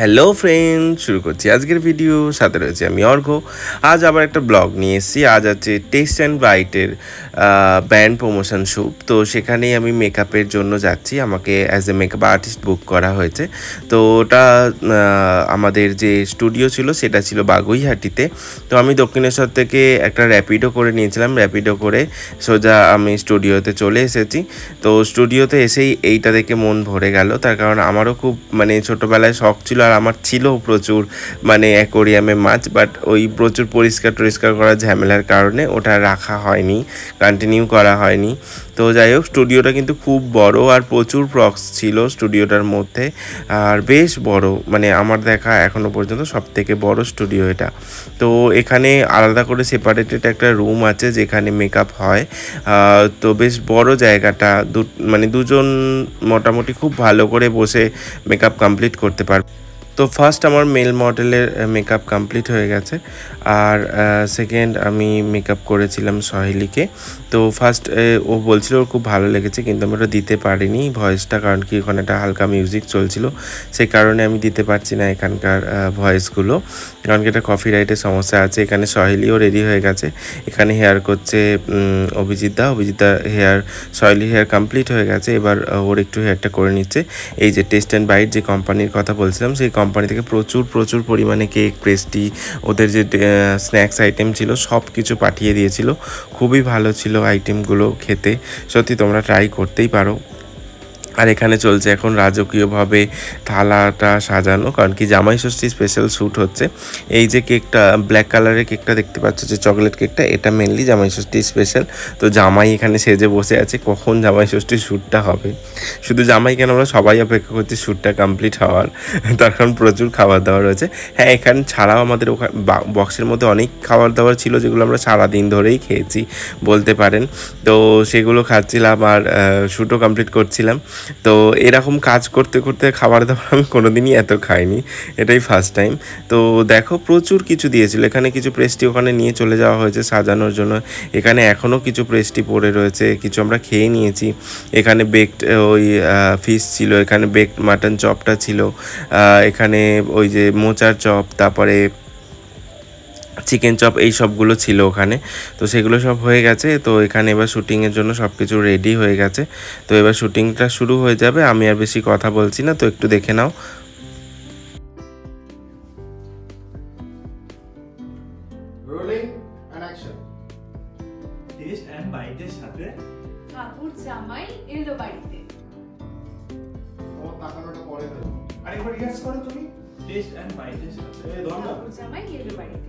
Hello friend, শুরু করছি আজকের ভিডিও। সাথে রয়েছে আমি অর্ঘ। আজ আবার একটা ব্লগ নিয়ে এসেছি। আজ আছে টেস্ট অ্যান্ড বাইটের ব্যান্ড প্রমোশন শ্যুট। তো সেখানেই আমি মেকআপের জন্য যাচ্ছি। আমাকে অ্যাজ এ মেকআপ আর্টিস্ট বুক করা হয়েছে। তো ওটা আমাদের যে স্টুডিও ছিল সেটা ছিল বাগুইহাটিতে। তো আমি দক্ষিণেশ্বর থেকে একটা র্যাপিডো করে নিয়েছিলাম। র্যাপিডো করে সোজা আমি স্টুডিওতে চলে এসেছি। তো স্টুডিওতে এসেই এইটা দেখে মন ভরে গেল। তার কারণ আমারও খুব ছোটোবেলায় শখ ছিল, আর আমার ছিল প্রচুর অ্যাকোরিয়ামে মাছ, বাট ওই প্রচুর পরিষ্কার করার ঝামেলার কারণে ওটা রাখা হয়নি, কন্টিনিউ করা হয়নি। তো যাই হোক, স্টুডিওটা কিন্তু খুব বড় আর প্রচুর প্রক্স ছিল স্টুডিওটার মধ্যে, আর বেশ বড়, আমার দেখা এখনও পর্যন্ত সবথেকে বড় স্টুডিও এটা। তো এখানে আলাদা করে সেপারেটেড একটা রুম আছে যেখানে মেকআপ হয়। তো বেশ বড় জায়গাটা, দুজন মোটামুটি খুব ভালো করে বসে মেকআপ কমপ্লিট করতে পারবে। তো ফার্স্ট আমার মেল মডেলের মেকআপ কমপ্লিট হয়ে গেছে, আর সেকেন্ড আমি মেকআপ করেছিলাম সহেলিকে। তো ফার্স্ট ও বলছিল ওর খুব ভালো লেগেছে, কিন্তু আমি ওটা দিতে পারিনি ভয়েসটা, কারণ কি ওখানে একটা হালকা মিউজিক চলছিল, সেই কারণে আমি দিতে পারছি না এখানকার ভয়েসগুলো, কারণ কি এটা কপিরাইটের সমস্যা আছে। এখানে সহেলিও রেডি হয়ে গেছে, এখানে হেয়ার করছে অভিজিৎ দা হেয়ার, সহেলির হেয়ার কমপ্লিট হয়ে গেছে, এবার ওর একটু হেয়ারটা করে নিচ্ছে। এই যে টেস্ট অ্যান্ড বাইট যে কোম্পানির কথা বলছিলাম, সেই কোম্পানি থেকে প্রচুর পরিমাণে কেক, পেস্ট্রি, ওদের যে স্ন্যাক্স আইটেম ছিল সব কিছু পাঠিয়ে দিয়েছিল। খুবই ভালো ছিল আইটেমগুলো খেতে, সত্যি তোমরা ট্রাই করতেই পারো। আর এখানে চলছে এখন রাজকীয়ভাবে থালাটা সাজানো, কারণ কি জামাই ষষ্ঠী স্পেশাল শ্যুট হচ্ছে। এই যে কেকটা, ব্ল্যাক কালারের কেকটা দেখতে পাচ্ছ, যে চকলেট কেকটা, এটা মেনলি জামাই ষষ্ঠী স্পেশাল। তো জামাই এখানে সেজে বসে আছে, কখন জামাই ষষ্ঠীর শ্যুটটা হবে। শুধু জামাই কেন, আমরা সবাই অপেক্ষা করছি শ্যুটটা কমপ্লিট হওয়ার, তার কারণ প্রচুর খাবার দাবার রয়েছে। হ্যাঁ, এখানে ছাড়াও আমাদের ওখানে বক্সের মধ্যে অনেক খাবার দাবার ছিল, যেগুলো আমরা সারাদিন ধরেই খেয়েছি বলতে পারেন। তো সেগুলো খাচ্ছিলাম আর শ্যুটও কমপ্লিট করছিলাম। তো এরকম কাজ করতে করতে খাবার দাবার আমি কোনোদিনই এত খাইনি, এটাই ফার্স্ট টাইম। তো দেখো, প্রচুর কিছু দিয়েছিল। এখানে কিছু পেস্ট্রি ওখানে নিয়ে চলে যাওয়া হয়েছে সাজানোর জন্য। এখানে এখনও কিছু পেস্ট্রি পড়ে রয়েছে, কিছু আমরা খেয়ে নিয়েছি। এখানে বেকড ওই ফিশ ছিল, এখানে বেকড মাটন চপটা ছিল, এখানে ওই যে মোচার চপ, তারপরে চিকেন চপ, এই সবগুলো ছিল ওখানে। তো সেগুলো সব হয়ে গেছে। তো এখানে এবার শ্যুটিংয়ের জন্য সব কিছু রেডি হয়ে গেছে। তো এবার শ্যুটিংটা শুরু হয়ে যাবে। আমি আর বেশি কথা বলছি না, তো একটু দেখে নাও। Rolling and action. Test and বাইটের সাথে ঠাকুর জামাই এলো বাড়িতে। তোমার তাকানোটা পরে দেবো। আরেকবার রিহার্স করো তুমি। টেস্ট অ্যান্ড বাইটের সাথে ঠাকুর জামাই এলো বাড়িতে।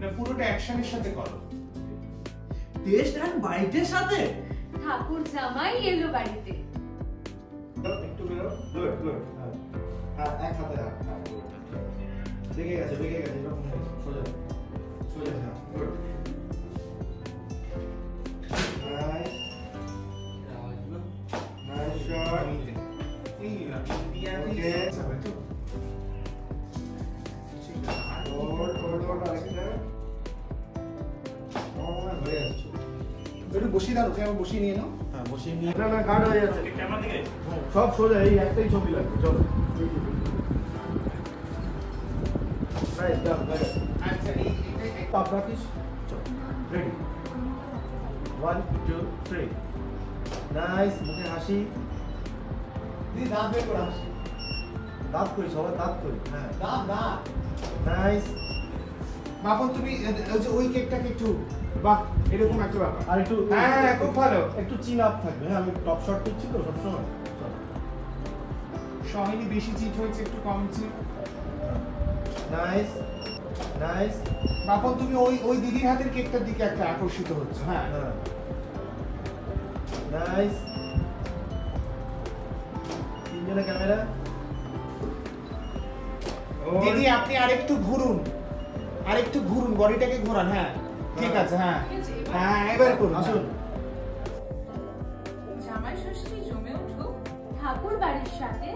এটা পুরোটা অ্যাকশনের সাথে করো। টেস্ট অ্যান্ড বাইটের সাথে ঠাকুর জামাই এলো বাড়িতে। একটু বেরো। Good good. হ্যাঁ, এক হাতে রাখ। বেগে গেছে এরকম সোজা হ্যাঁ, গুড। Nice shot. একটু বসিয়ে দাও, ওকে আমি বসিয়ে নিয়ে নাও। হ্যাঁ, বসিয়ে নিয়ে না গার্ড হয়ে যাচ্ছে। ক্যামেরা দিকে সব সোজা, এই একটাই ছবি লাগবে। চলো। নাইস ডান গাইড। আচ্ছা, এই টপ রাখিস। চলো রেডি। 1 2 3। নাইস, মুখে হাসি। দি দাঁত বের করে হাসি। দাঁত কই, সবাই দাঁত কই। হ্যাঁ, দাঁত। নাইস। বাপন, তুমি ওই কেকটাকে একটু, বাহ, এরকম একটা ব্যাপার। আর একটু, হ্যাঁ, খুব ভালো। একটু চিন আপ থাকবে। হ্যাঁ, আমি টপ শট করছি তো সবসময়। সহেলি বেশি চিট হয়েছে, একটু কম চিট। নাইস। বাপন, তুমি ওই দিদির হাতের কেকটার দিকে একটা আকর্ষিত হচ্ছে। হ্যাঁ, নাইস। তিনজনে ক্যামেরা। দিদি, আপনি আরেকটু ঘুরুন, বডিটাকে ঘোরান। হ্যাঁ, ঠিক আছে। হ্যাঁ, এবার করুন। আসুন। জামাই ষষ্ঠী জমে উঠুক ঠাকুর বাড়ির সাথে,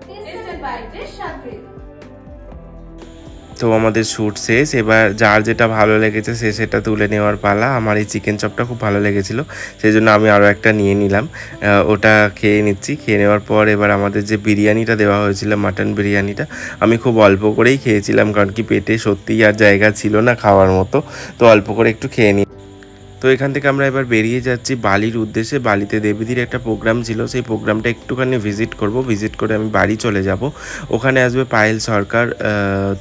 টেস্ট অ্যান্ড বাইটের সাথে। তো আমাদের শ্যুট শেষ, এবার যার যেটা ভালো লেগেছে সে সেটা তুলে নেওয়ার পালা। আমার এই চিকেন চপটা খুব ভালো লেগেছিলো, সেই জন্য আমি আরও একটা নিয়ে নিলাম, ওটা খেয়ে নিচ্ছি। খেয়ে নেওয়ার পর এবার আমাদের যে বিরিয়ানিটা দেওয়া হয়েছিল, মাটন বিরিয়ানিটা, আমি খুব অল্প করেই খেয়েছিলাম, কারণ কি পেটে সত্যিই আর জায়গা ছিল না খাওয়ার মতো, তো অল্প করে একটু খেয়ে নিই। তো এখান থেকে আমরা এবার বেরিয়ে যাচ্ছি বালির উদ্দেশ্যে। বালিতে দেবীদির একটা প্রোগ্রাম ছিল, সেই প্রোগ্রামটা একটুখানি ভিজিট করব, ভিজিট করে আমি বাড়ি চলে যাব। ওখানে আসবে পায়েল সরকার,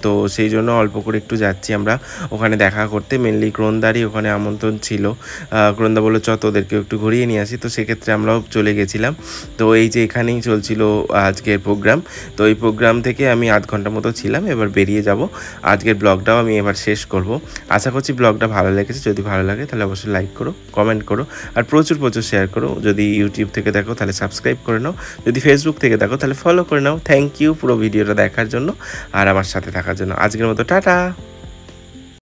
তো সেই জন্য অল্প করে একটু যাচ্ছি আমরা ওখানে দেখা করতে। মেনলি ক্রোনদারই ওখানে আমন্ত্রণ ছিল, ক্রোনদা বললো চ তোদেরকেও একটু ঘুরিয়ে নিয়ে আসি, তো সেক্ষেত্রে আমরাও চলে গেছিলাম। তো এই যে এখানেই চলছিল আজকের প্রোগ্রাম, তো এই প্রোগ্রাম থেকে আমি আধ ঘন্টা মতো ছিলাম, এবার বেরিয়ে যাব। আজকের ব্লগটাও আমি এবার শেষ করব। আশা করছি ব্লগটা ভালো লেগেছে, যদি ভালো লাগে তাহলে অবশ্যই লাইক করো, কমেন্ট করো, আর প্রচুর শেয়ার করো। যদি ইউটিউব থেকে দেখো তাহলে সাবস্ক্রাইব করে নাও, যদি ফেসবুক থেকে দেখো তাহলে ফলো করে নাও। থ্যাংক ইউ পুরো ভিডিওটা দেখার জন্য আর আমার সাথে থাকার জন্য। আজকের মতো টাটা।